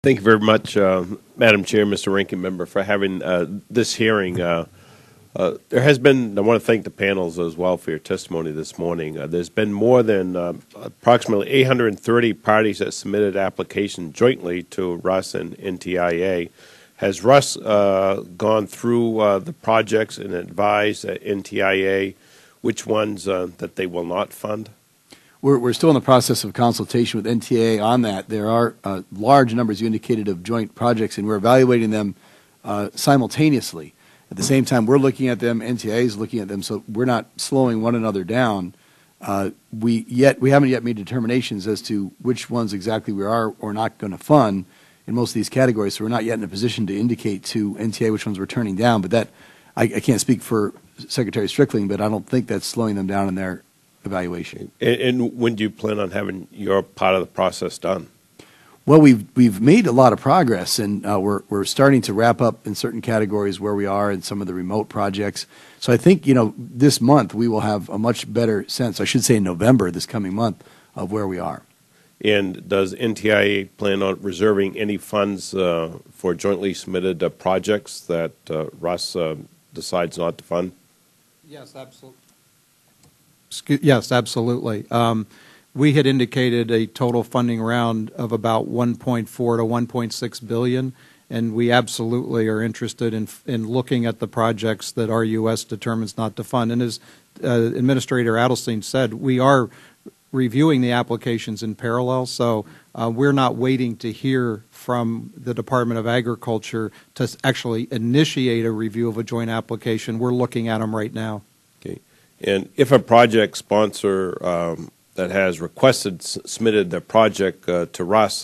Thank you very much, Madam Chair, Mr. Ranking Member, for having this hearing. There has been, I want to thank the panels as well for your testimony this morning. There's been more than approximately 830 parties that submitted applications jointly to Russ and NTIA. Has Russ gone through the projects and advised NTIA which ones that they will not fund? We're still in the process of consultation with NTA on that. There are large numbers you indicated of joint projects, and we're evaluating them simultaneously. At the same time, we're looking at them, NTA is looking at them, so we're not slowing one another down. We haven't yet made determinations as to which ones exactly we are or not going to fund in most of these categories, so we're not yet in a position to indicate to NTA which ones we're turning down. But that, I can't speak for Secretary Strickling, but I don't think that's slowing them down in their evaluation. And when do you plan on having your part of the process done? Well, we've made a lot of progress, and we're starting to wrap up in certain categories where we are in some of the remote projects. So I think this month we will have a much better sense. I should say in November, this coming month, of where we are. And does NTIA plan on reserving any funds for jointly submitted projects that Russ decides not to fund? Yes, absolutely. Yes, absolutely. We had indicated a total funding round of about 1.4 to 1.6 billion, and we absolutely are interested in looking at the projects that RUS determines not to fund. And as Administrator Adelstein said, we are reviewing the applications in parallel, so we're not waiting to hear from the Department of Agriculture to actually initiate a review of a joint application. We're looking at them right now. Okay. And if a project sponsor that has submitted their project to Russ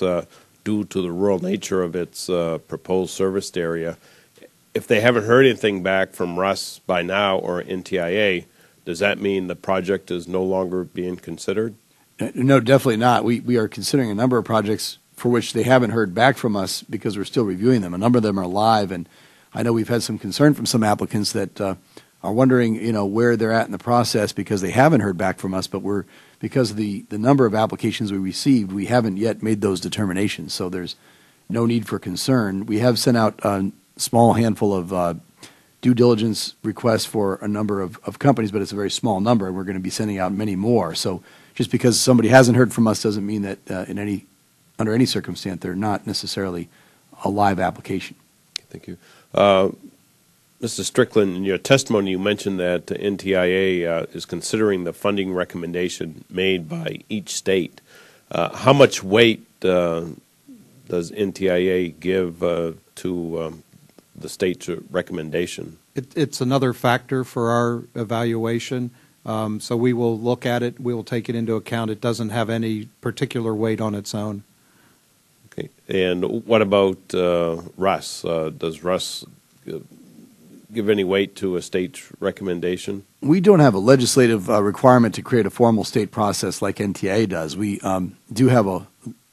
due to the rural nature of its proposed serviced area, if they haven't heard anything back from Russ by now or NTIA, does that mean the project is no longer being considered? No, definitely not. We are considering a number of projects for which they haven't heard back from us because we're still reviewing them. A number of them are live, and I know we've had some concern from some applicants that are wondering, where they're at in the process because they haven't heard back from us, but because of the number of applications we received, we haven't yet made those determinations, so there's no need for concern. We have sent out a small handful of due diligence requests for a number of companies, but it's a very small number, and we're going to be sending out many more. So just because somebody hasn't heard from us doesn't mean that under any circumstance they're not necessarily a live application. Thank you. Mr. Strickland, in your testimony, you mentioned that NTIA is considering the funding recommendation made by each state. How much weight does NTIA give to the state's recommendation? It's another factor for our evaluation. So we will look at it. We will take it into account. It doesn't have any particular weight on its own. Okay. And what about Russ? Does Russ give any weight to a state's recommendation? We don't have a legislative requirement to create a formal state process like NTIA does. We do have a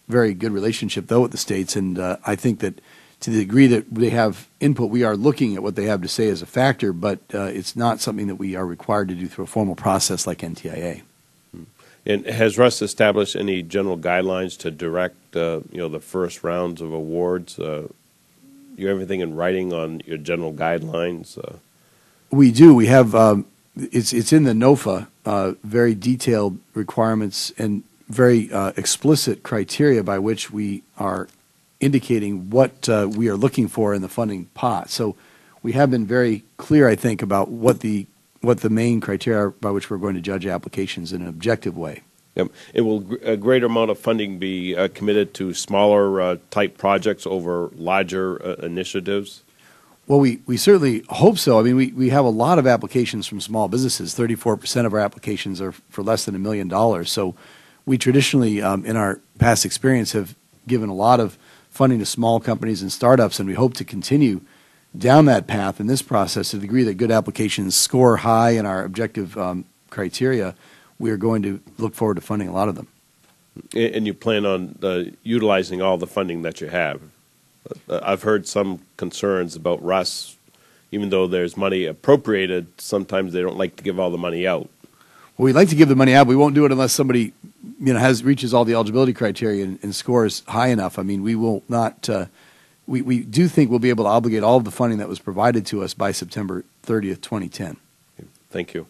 very good relationship, though, with the states, and I think that to the degree that they have input, we are looking at what they have to say as a factor, but it's not something that we are required to do through a formal process like NTIA. And has Russ established any general guidelines to direct, the first rounds of awards? You have everything in writing on your general guidelines? We do. We have. It's in the NOFA, very detailed requirements and very explicit criteria by which we are indicating what we are looking for in the funding pot. So we have been very clear, I think, about what the main criteria are by which we're going to judge applications in an objective way. Yep. And will a greater amount of funding be committed to smaller type projects over larger initiatives? Well, we certainly hope so. I mean, we have a lot of applications from small businesses. 34% of our applications are for less than $1 million. So we traditionally, in our past experience, have given a lot of funding to small companies and startups, and we hope to continue down that path in this process to the degree that good applications score high in our objective criteria. We are going to look forward to funding a lot of them. And you plan on utilizing all the funding that you have? I've heard some concerns about Russ. Even though there's money appropriated, sometimes they don't like to give all the money out. Well, we'd like to give the money out. We won't do it unless somebody, reaches all the eligibility criteria and scores high enough. I mean, we will not. We do think we'll be able to obligate all of the funding that was provided to us by September 30th, 2010. Thank you.